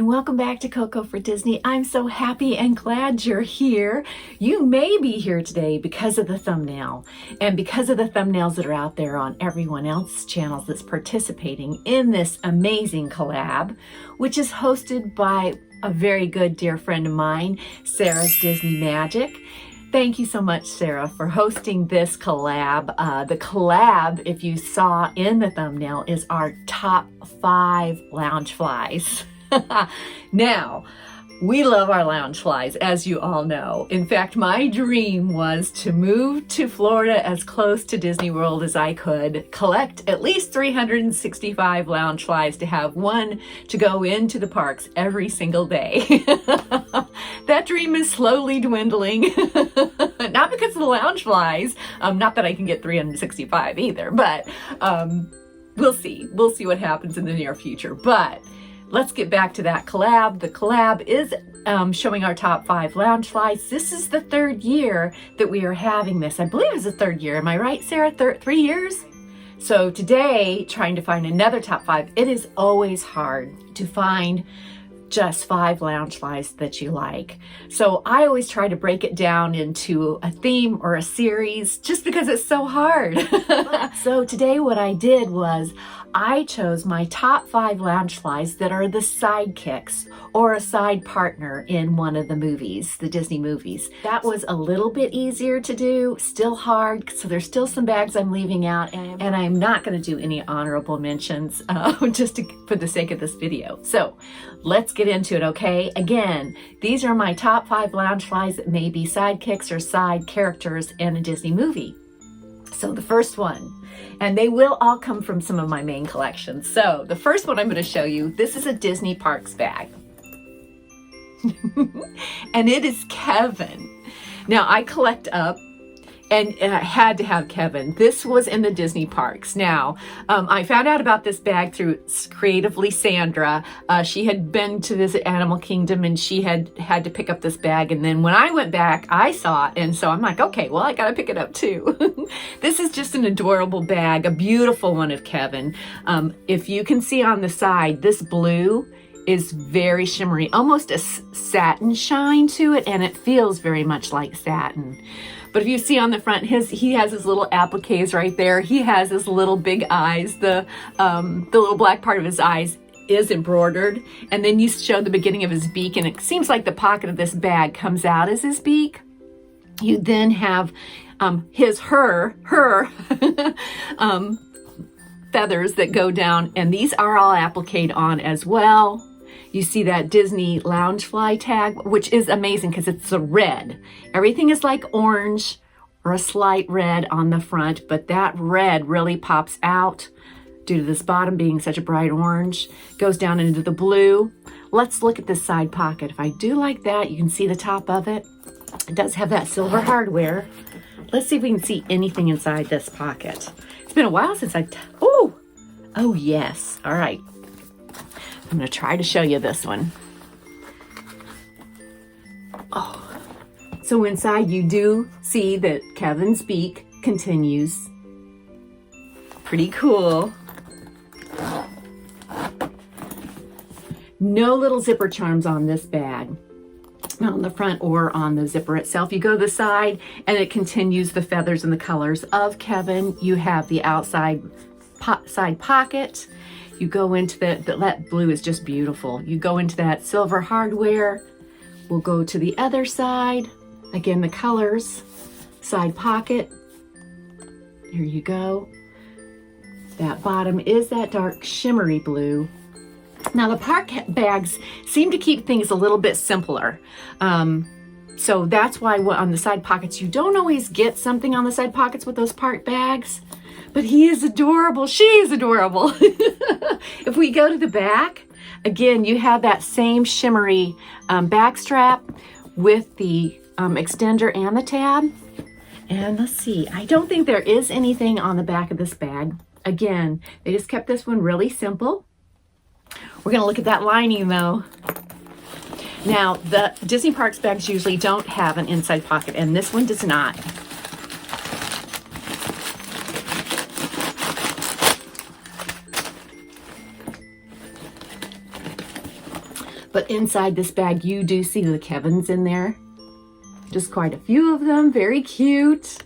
and welcome back to Coco for Disney. I'm so happy and glad you're here. You may be here today because of the thumbnail and because of the thumbnails that are out there on everyone else's channels that's participating in this amazing collab, which is hosted by a very good dear friend of mine, Sara's Disney Magic. Thank you so much, Sara, for hosting this collab. The collab, if you saw in the thumbnail, is our top 5 Loungeflies. Now, we love our Loungeflies, as you all know. In fact, my dream was to move to Florida as close to Disney World as I could, collect at least 365 Loungeflies to have one to go into the parks every single day. That dream is slowly dwindling. Not because of the Loungeflies, not that I can get 365 either, but we'll see. We'll see what happens in the near future. But let's get back to that collab. The collab is showing our top 5 Loungeflies. This is the 3rd year that we are having this. I believe it's the 3rd year. Am I right, Sara? 3 years? So today, trying to find another top 5, it is always hard to find just 5 Loungeflies that you like. So I always try to break it down into a theme or a series just because it's so hard. So today what I did was I chose my top 5 Loungeflies that are the sidekicks or a side partner in one of the movies, the Disney movies. That was a little bit easier to do, still hard, so there's still some bags I'm leaving out, and I'm not going to do any honorable mentions for the sake of this video. So let's get into it, okay? Again, these are my top 5 Loungeflies that may be sidekicks or side characters in a Disney movie. So the first one, and they will all come from some of my main collections. So the first one I'm going to show you, this is a Disney Parks bag. And it is Kevin. Now I collect up, and I had to have Kevin. This was in the Disney parks. Now, I found out about this bag through Creatively Sandra. She had been to visit Animal Kingdom and she had to pick up this bag. And then when I went back, I saw it. And so I'm like, okay, well, I got to pick it up too. This is just an adorable bag, a beautiful one of Kevin. If you can see on the side, this blue is very shimmery, almost a satin shine to it. And it feels very much like satin. But if you see on the front, he has his little appliques right there. He has his little big eyes. The little black part of his eyes is embroidered. And then you show the beginning of his beak, and it seems like the pocket of this bag comes out as his beak. You then have her feathers that go down, and these are all appliqued on as well. You see that Disney Loungefly tag, which is amazing because it's a red. Everything is like orange or a slight red on the front, but that red really pops out due to this bottom being such a bright orange. Goes down into the blue. Let's look at this side pocket. If I do like that, you can see the top of it. It does have that silver hardware. Let's see if we can see anything inside this pocket. It's been a while since oh yes. All right. I'm going to try to show you this one. Oh, so inside you do see that Kevin's beak continues. Pretty cool. No little zipper charms on this bag, not on the front or on the zipper itself. You go to the side and it continues the feathers and the colors of Kevin. You have the outside side pocket. You go into that blue is just beautiful. You go into that silver hardware. We'll go to the other side. Again, the colors, side pocket. There you go. That bottom is that dark shimmery blue. Now the park bags seem to keep things a little bit simpler. So that's why on the side pockets, you don't always get something on the side pockets with those park bags. But he is adorable. She is adorable. If we go to the back, again, you have that same shimmery back strap with the extender and the tab. And let's see, I don't think there is anything on the back of this bag. Again, they just kept this one really simple. We're going to look at that lining though. Now, the Disney Parks bags usually don't have an inside pocket, and this one does not. But inside this bag, you do see the Kevins in there. Just quite a few of them, very cute.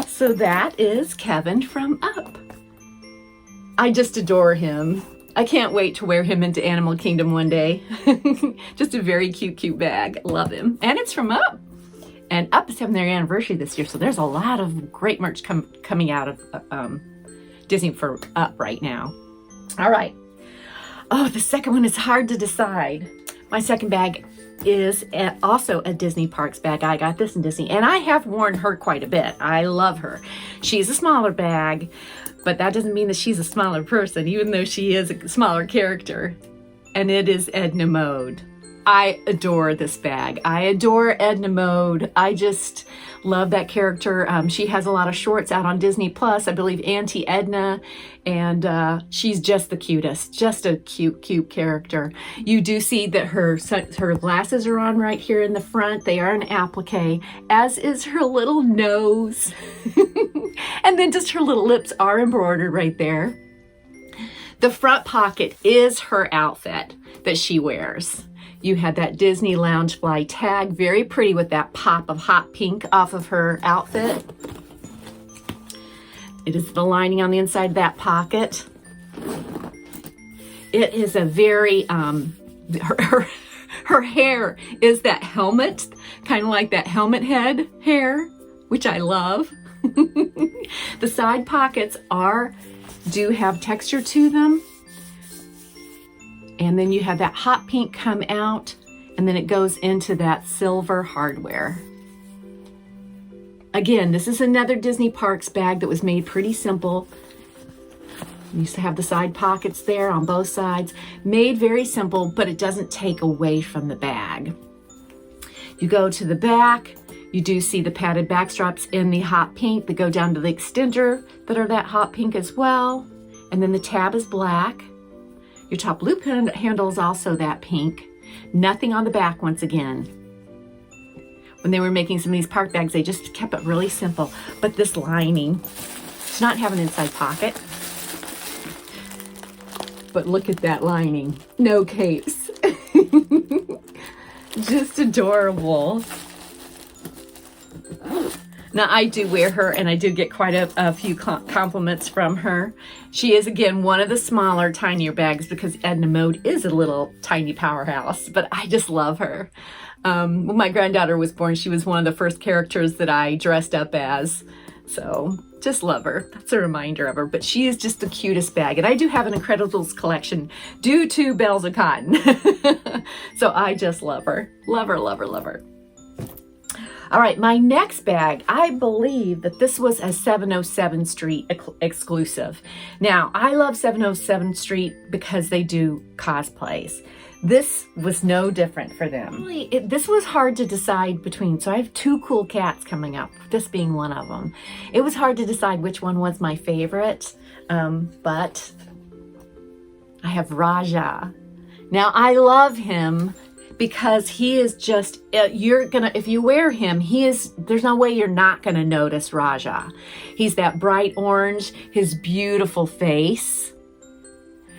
So that is Kevin from Up. I just adore him. I can't wait to wear him into Animal Kingdom one day. Just a very cute, cute bag. Love him. And it's from Up. And Up is having their anniversary this year, so there's a lot of great merch coming out of Disney for Up right now. All right. Oh, the second one is hard to decide. My second bag is also a Disney Parks bag. I got this in Disney, and I have worn her quite a bit. I love her. She's a smaller bag, but that doesn't mean that she's a smaller person, even though she is a smaller character. And it is Edna Mode. I adore this bag. I adore Edna Mode. I just love that character. She has a lot of shorts out on Disney Plus. I believe Auntie Edna, and she's just the cutest. Just a cute, cute character. You do see that her glasses are on right here in the front. They are an applique, as is her little nose. And then just her little lips are embroidered right there. The front pocket is her outfit that she wears. You had that Disney Loungefly tag, very pretty with that pop of hot pink off of her outfit. It is the lining on the inside of that pocket. It is a very, her hair is that helmet, kind of like that helmet head hair, which I love. The side pockets do have texture to them. And then you have that hot pink come out, and then it goes into that silver hardware. Again, this is another Disney Parks bag that was made pretty simple. You used to have the side pockets there on both sides. Made very simple, but it doesn't take away from the bag. You go to the back, you do see the padded back straps in the hot pink that go down to the extender that are that hot pink as well. And then the tab is black. Your top loop handle is also that pink. Nothing on the back once again. When they were making some of these park bags, they just kept it really simple. But this lining does not have an inside pocket. But look at that lining. No case. Just adorable. Now, I do wear her, and I do get quite a few compliments from her. She is, again, one of the smaller, tinier bags because Edna Mode is a little tiny powerhouse, but I just love her. When my granddaughter was born, she was one of the first characters that I dressed up as. So, just love her. That's a reminder of her. But she is just the cutest bag. And I do have an Incredibles collection due to Bells of Cotton. So, I just love her. Love her, love her, love her. All right, my next bag, I believe that this was a 707 Street exclusive. Now, I love 707 Street because they do cosplays. This was no different for them. Really, this was hard to decide between. So I have two cool cats coming up, this being one of them. It was hard to decide which one was my favorite, but I have Raja. Now, I love him because he is just, if you wear him, there's no way you're not gonna notice Raja. He's that bright orange, his beautiful face.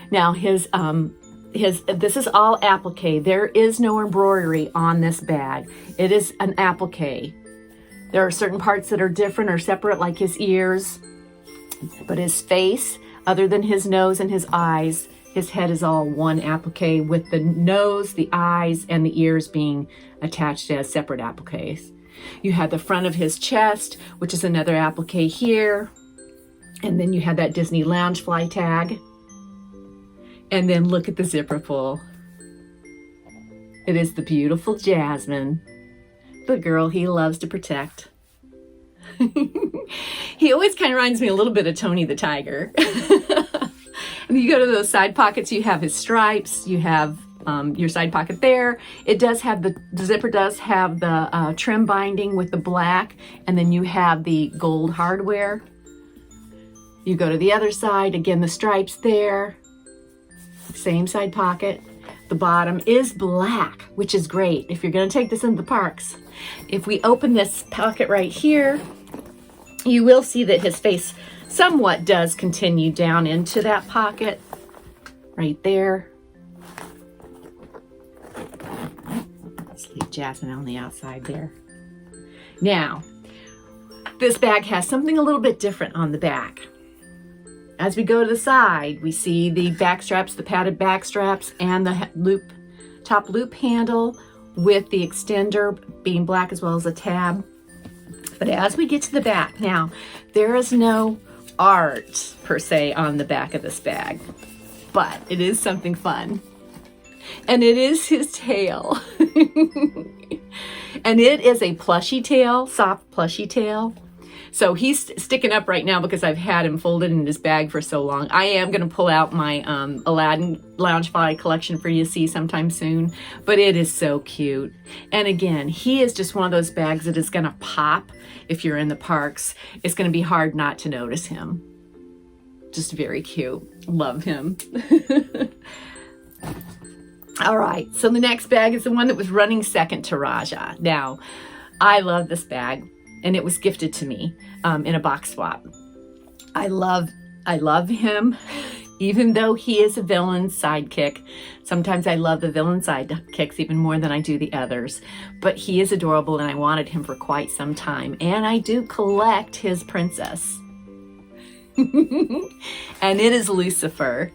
Now this is all applique. There is no embroidery on this bag. It is an applique. There are certain parts that are different or separate, like his ears, but his face, other than his nose and his eyes, his head is all one applique with the nose, the eyes, and the ears being attached as separate appliques. You have the front of his chest, which is another applique here. And then you have that Disney Loungefly tag. And then look at the zipper pull. It is the beautiful Jasmine, the girl he loves to protect. He always kind of reminds me a little bit of Tony the Tiger. And you go to those side pockets, you have his stripes, you have your side pocket there. It does have the zipper does have the trim binding with the black, and then you have the gold hardware. You go to the other side, again, the stripes there. Same side pocket. The bottom is black, which is great if you're going to take this into the parks. If we open this pocket right here, you will see that his face somewhat does continue down into that pocket right there. Let's leave Jasmine on the outside there. Now, this bag has something a little bit different on the back. As we go to the side, we see the back straps, the padded back straps, and the top loop handle with the extender being black as well as a tab. But as we get to the back, now, there is no art per se on the back of this bag, but it is something fun. And it is his tail. And it is a plushy tail, soft plushy tail. So he's sticking up right now because I've had him folded in his bag for so long. I am going to pull out my Aladdin Loungefly collection for you to see sometime soon. But it is so cute. And again, he is just one of those bags that is going to pop if you're in the parks. It's going to be hard not to notice him. Just very cute. Love him. All right, so the next bag is the one that was running second to Raja. Now, I love this bag, and it was gifted to me in a box swap. I love him, even though he is a villain sidekick. Sometimes I love the villain sidekicks even more than I do the others. But he is adorable, and I wanted him for quite some time. And I do collect his princess. And it is Lucifer.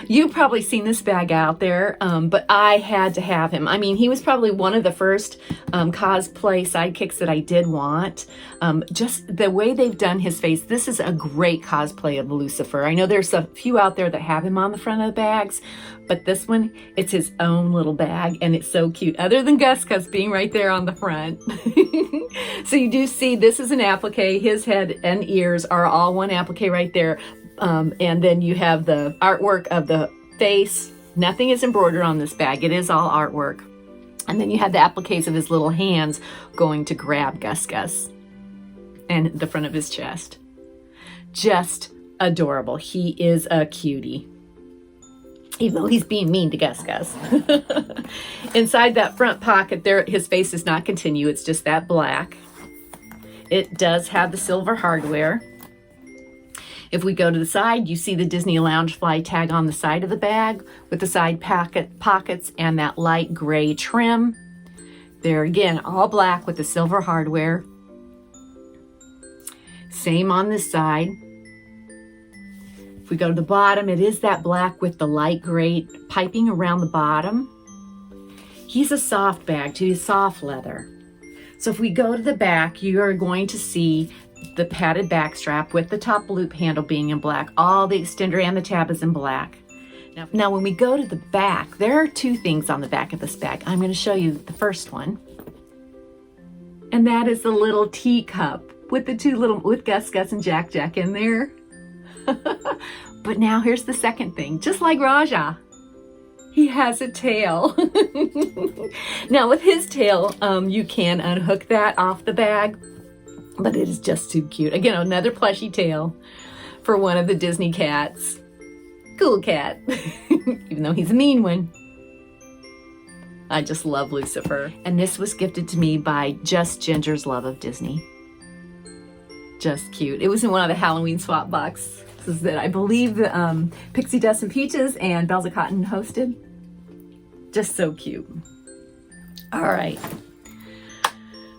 You've probably seen this bag out there, but I had to have him. I mean, he was probably one of the first cosplay sidekicks that I did want. Just the way they've done his face, this is a great cosplay of Lucifer. I know there's a few out there that have him on the front of the bags, but this one, it's his own little bag, and it's so cute, other than Gus being right there on the front. So you do see this is an applique. His head and ears are all one applique right there. And then you have the artwork of the face. Nothing is embroidered on this bag. It is all artwork. And then you have the appliques of his little hands going to grab Gus and the front of his chest. Just adorable. He is a cutie. Even though he's being mean to Gus. Inside that front pocket there, his face does not continue. It's just that black. It does have the silver hardware. If we go to the side, you see the Disney Loungefly tag on the side of the bag with the side pockets and that light gray trim. There again, all black with the silver hardware. Same on this side. If we go to the bottom, it is that black with the light gray piping around the bottom. He's a soft bag too, he's soft leather. So if we go to the back, you are going to see the padded back strap with the top loop handle being in black. All the extender and the tab is in black. Now when we go to the back, there are two things on the back of this bag. I'm going to show you the first one. And that is the little teacup with the two little, with Gus and Jack in there. But now here's the second thing. Just like Raja, he has a tail. Now with his tail, you can unhook that off the bag. But it is just too cute. Again, another plushy tail for one of the Disney cats. Cool cat. Even though he's a mean one. I just love Lucifer. And this was gifted to me by Just Ginger's Love of Disney. Just cute. It was in one of the Halloween swap boxes that I believe the Pixie Dust and Peaches and Bells of Cotton hosted. Just so cute. All right.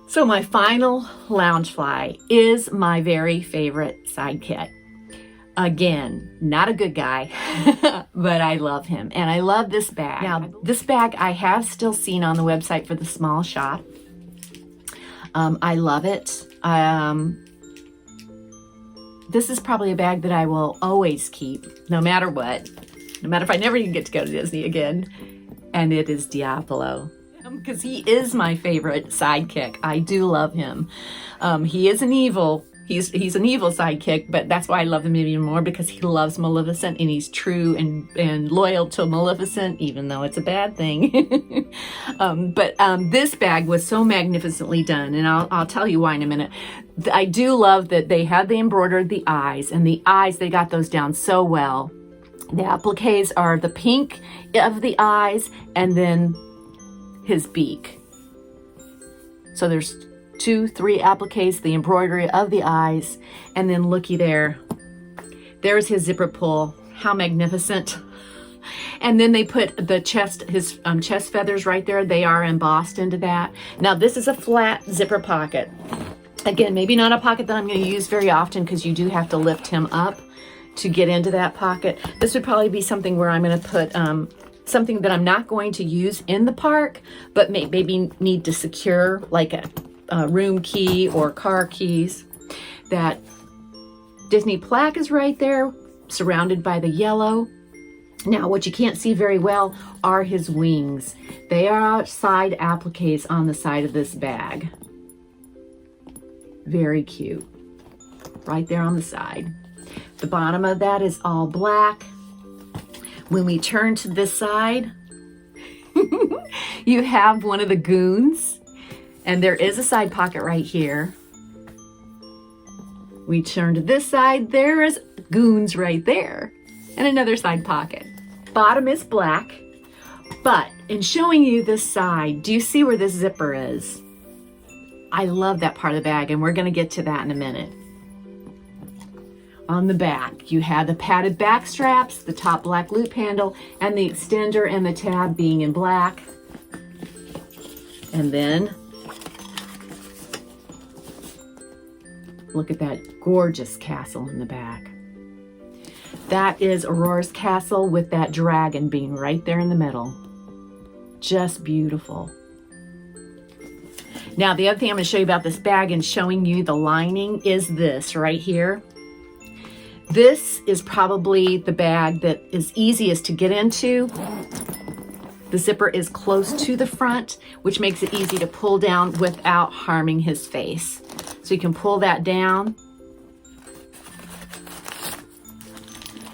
So my final Loungefly is my very favorite sidekick. Again, not a good guy, but I love him. And I love this bag. Now, this bag I have still seen on the website for the small shop. I love it. This is probably a bag that I will always keep, no matter what. No matter if I never even get to go to Disney again. And it is Diablo. Because he is my favorite sidekick. I do love him. He is an evil. He's an evil sidekick, but that's why I love him even more, because he loves Maleficent and he's true and loyal to Maleficent, even though it's a bad thing. But this bag was so magnificently done, and I'll tell you why in a minute. I do love that they had the embroidered the eyes, and the eyes, they got those down so well. The appliques are the pink of the eyes and then his beak. So there's 2, 3 appliques, the embroidery of the eyes, and then looky there, There's his zipper pull. How magnificent. And then they put the chest, his chest feathers right there. They are embossed into that. Now this is a flat zipper pocket. Again, maybe not a pocket that I'm going to use very often because you do have to lift him up to get into that pocket. This would probably be something where I'm going to put something that I'm not going to use in the park, but maybe need to secure, like a room key or car keys. That Disney plaque is right there, surrounded by the yellow. Now, what you can't see very well are his wings. They are side appliques on the side of this bag. Very cute. Right there on the side. The bottom of that is all black. When we turn to this side, you have one of the goons, and there is a side pocket right here. We turn to this side, there is goons right there, and another side pocket. Bottom is black, but in showing you this side, do you see where this zipper is? I love that part of the bag, and we're going to get to that in a minute. On the back, you have the padded back straps, the top black loop handle, and the extender and the tab being in black. And then, look at that gorgeous castle in the back. That is Aurora's castle with that dragon being right there in the middle. Just beautiful. Now, the other thing I'm going to show you about this bag and showing you the lining is this right here. This is probably the bag that is easiest to get into. The zipper is close to the front, which makes it easy to pull down without harming his face. So you can pull that down.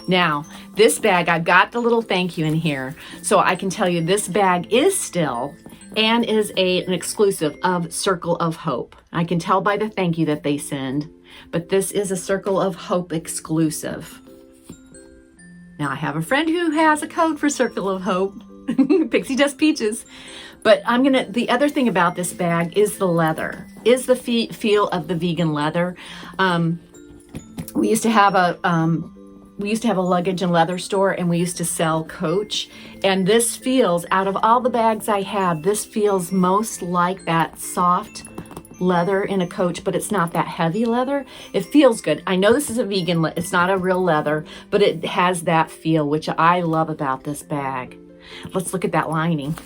Now, this bag, I've got the little thank you in here. So I can tell you this bag is still and is an exclusive of Circle of Hope. I can tell by the thank you that they send, but this is a Circle of Hope exclusive. Now, I have a friend who has a code for Circle of Hope, Pixie Dust Peaches. But the other thing about this bag is the leather, is the feel of the vegan leather. We used to have a luggage and leather store, and we used to sell Coach. And this feels, out of all the bags I have, this feels most like that soft leather in a Coach, but it's not that heavy leather. It feels good. I know this is a vegan, it's not a real leather, but it has that feel, which I love about this bag. Let's look at that lining.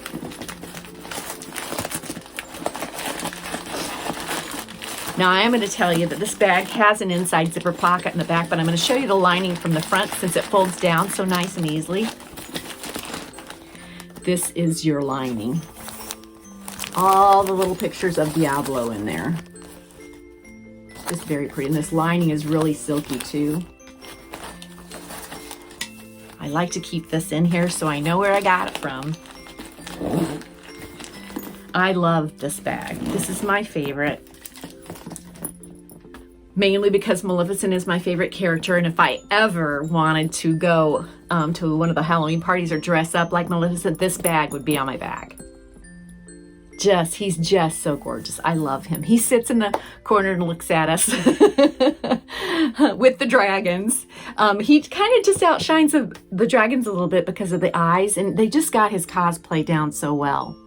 Now, I am going to tell you that this bag has an inside zipper pocket in the back, but I'm going to show you the lining from the front since it folds down so nice and easily. This is your lining. All the little pictures of Diablo in there. Just very pretty. And this lining is really silky too. I like to keep this in here so I know where I got it from. I love this bag. This is my favorite. Mainly because Maleficent is my favorite character, and if I ever wanted to go to one of the Halloween parties or dress up like Maleficent, this bag would be on my bag. He's just so gorgeous. I love him. He sits in the corner and looks at us with the dragons. He kind of just outshines the dragons a little bit because of the eyes, and they just got his cosplay down so well.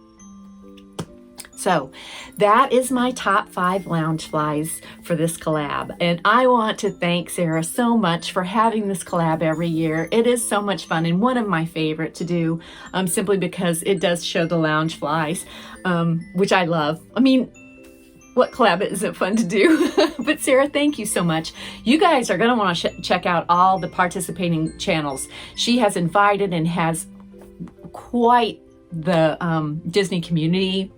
So that is my top 5 Loungeflies for this collab. And I want to thank Sara so much for having this collab every year. It is so much fun and one of my favorite to do, simply because it does show the Loungeflies, which I love. I mean, what collab isn't fun to do? But Sara, thank you so much. You guys are going to want to check out all the participating channels. She has invited and has quite the Disney community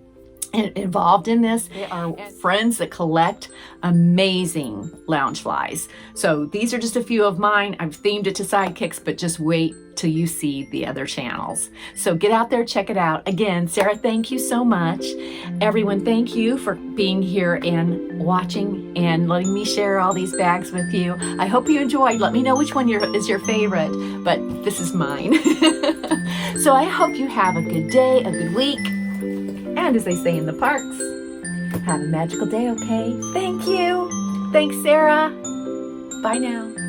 involved in this. They are friends that collect amazing Loungeflies. So these are just a few of mine. I've themed it to sidekicks, but just wait till you see the other channels. So get out there, check it out. Again, Sara, thank you so much. Everyone, thank you for being here and watching and letting me share all these bags with you. I hope you enjoyed. Let me know which one is your favorite, but this is mine. So I hope you have a good day, a good week. And as they say in the parks, have a magical day, okay? Thank you. Thanks, Sara. Bye now.